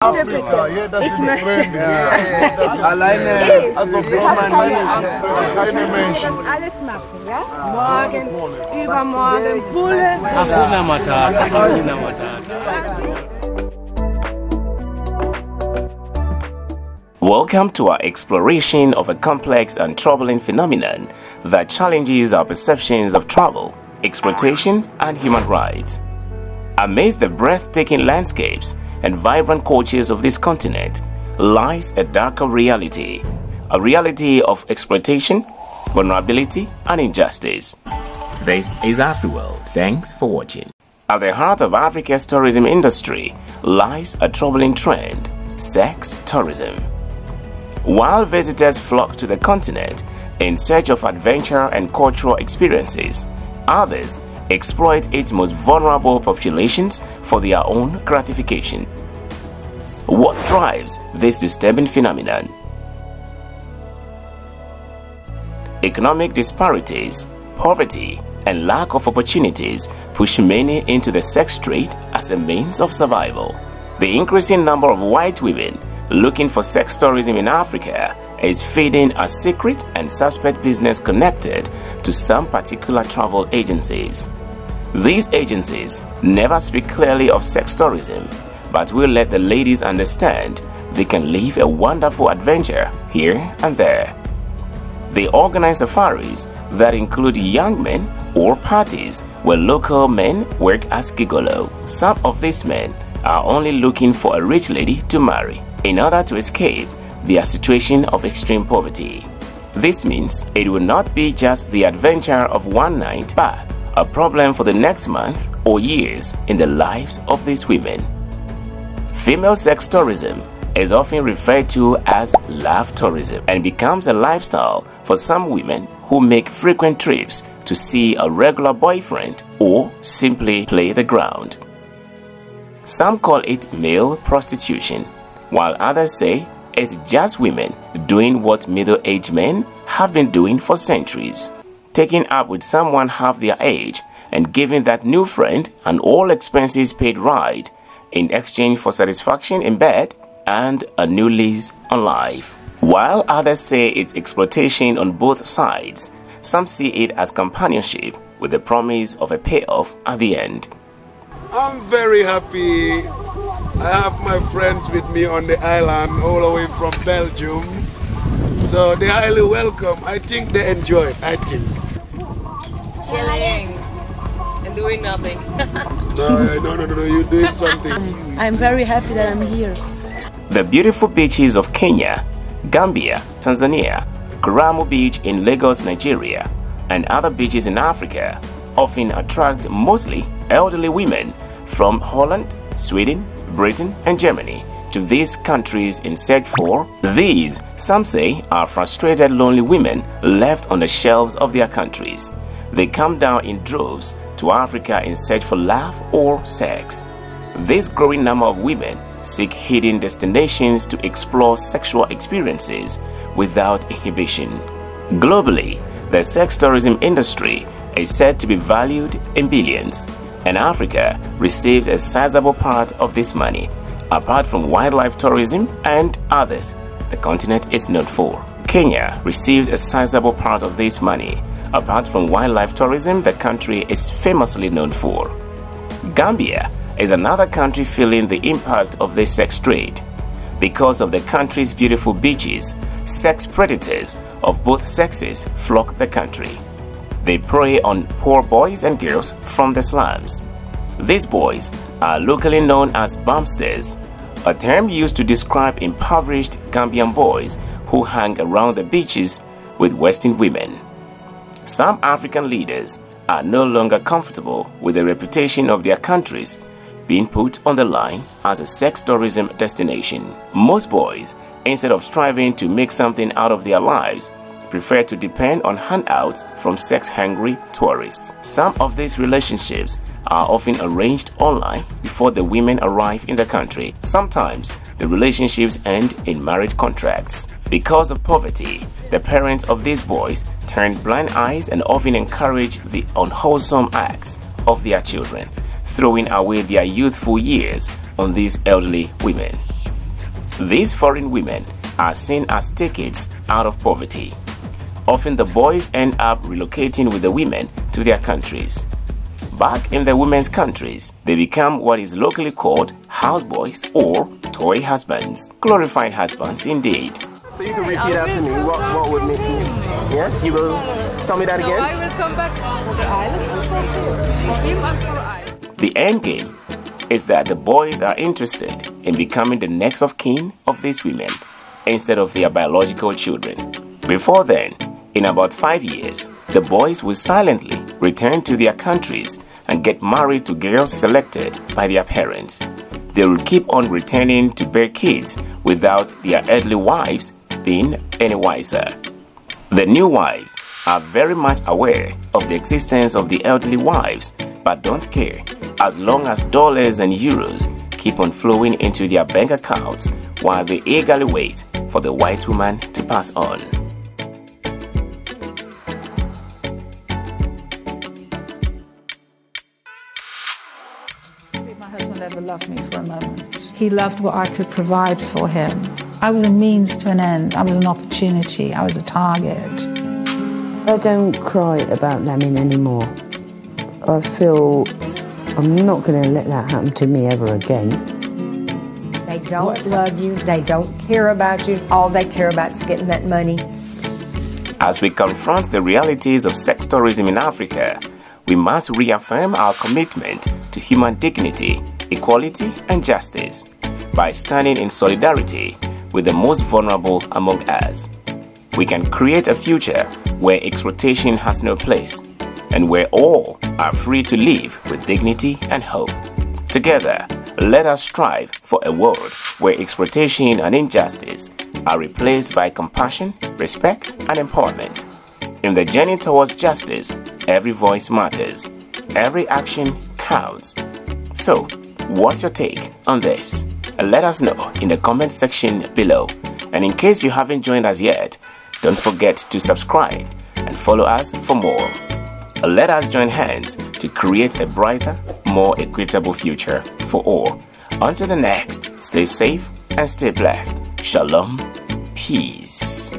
Afrika, jeder sind Freunde. Alleine, also für keine Menschen. Das alles machen, ja? Morgen, übermorgen, Bulle. Hakuna matata, hakuna matata. Welcome to our exploration of a complex and troubling phenomenon that challenges our perceptions of travel, exploitation, and human rights. Amidst the breathtaking landscapes and vibrant cultures of this continent lies a darker reality, a reality of exploitation, vulnerability, and injustice. This is AfriWorld. Thanks for watching. At the heart of Africa's tourism industry lies a troubling trend: sex tourism. While visitors flock to the continent in search of adventure and cultural experiences, others exploit its most vulnerable populations for their own gratification. What drives this disturbing phenomenon? Economic disparities, poverty, and lack of opportunities push many into the sex trade as a means of survival. The increasing number of white women looking for sex tourism in Africa is feeding a secret and suspect business connected to some particular travel agencies. These agencies never speak clearly of sex tourism, but will let the ladies understand they can live a wonderful adventure here and there. They organize safaris that include young men or parties where local men work as gigolo. Some of these men are only looking for a rich lady to marry in order to escape their situation of extreme poverty. This means it will not be just the adventure of one night, but a problem for the next month or years in the lives of these women. Female sex tourism is often referred to as love tourism and becomes a lifestyle for some women who make frequent trips to see a regular boyfriend or simply play the ground. Some call it male prostitution, while others say it's just women doing what middle-aged men have been doing for centuries, taking up with someone half their age and giving that new friend an all-expenses-paid ride in exchange for satisfaction in bed and a new lease on life. While others say it's exploitation on both sides, some see it as companionship with the promise of a payoff at the end. I'm very happy. I have my friends with me on the island all the way from Belgium. So they're highly welcome. I think they enjoy it, I think. Chilling and doing nothing. No, you're doing something. I'm very happy that I'm here. The beautiful beaches of Kenya, Gambia, Tanzania, Karamu Beach in Lagos, Nigeria, and other beaches in Africa often attract mostly elderly women from Holland, Sweden, Britain, and Germany to these countries in search for these, some say, are frustrated lonely women left on the shelves of their countries. They come down in droves to Africa in search for love or sex. This growing number of women seek hidden destinations to explore sexual experiences without inhibition. Globally, the sex tourism industry is said to be valued in billions, and Africa receives a sizable part of this money, apart from wildlife tourism and others the continent is known for. Kenya receives a sizable part of this money, apart from wildlife tourism the country is famously known for. Gambia is another country feeling the impact of this sex trade. Because of the country's beautiful beaches, sex predators of both sexes flock the country. They prey on poor boys and girls from the slums. These boys are locally known as bumpsters, a term used to describe impoverished Gambian boys who hang around the beaches with Western women. Some African leaders are no longer comfortable with the reputation of their countries being put on the line as a sex tourism destination. Most boys, instead of striving to make something out of their lives, prefer to depend on handouts from sex-hungry tourists. Some of these relationships are often arranged online before the women arrive in the country. Sometimes the relationships end in marriage contracts. Because of poverty, the parents of these boys turn blind eyes and often encourage the unwholesome acts of their children, throwing away their youthful years on these elderly women. These foreign women are seen as tickets out of poverty. Often the boys end up relocating with the women to their countries. Back in the women's countries, they become what is locally called houseboys or toy husbands. Glorified husbands indeed. So you can repeat after me. What would make you? Yeah? You will tell me that again? No, I will come back for the island. For him and for I. The end game is that the boys are interested in becoming the next of kin of these women instead of their biological children. Before then, in about 5 years, the boys will silently return to their countries and get married to girls selected by their parents. They will keep on returning to bear kids without their earthly wives being any wiser. The new wives are very much aware of the existence of the elderly wives, but don't care as long as dollars and euros keep on flowing into their bank accounts while they eagerly wait for the white woman to pass on. My husband ever loved me for a moment. He loved what I could provide for him. I was a means to an end. I was an opportunity. I was a target. I don't cry about lambing anymore. I feel I'm not going to let that happen to me ever again. They don't love you. They don't care about you. All they care about is getting that money. As we confront the realities of sex tourism in Africa, we must reaffirm our commitment to human dignity, equality, and justice by standing in solidarity with the most vulnerable among us. We can create a future where exploitation has no place and where all are free to live with dignity and hope. Together, let us strive for a world where exploitation and injustice are replaced by compassion, respect, and empowerment. In the journey towards justice, every voice matters. Every action counts. So, what's your take on this? Let us know in the comment section below. And in case you haven't joined us yet, don't forget to subscribe and follow us for more. Let us join hands to create a brighter, more equitable future for all. Until the next, stay safe and stay blessed. Shalom. Peace.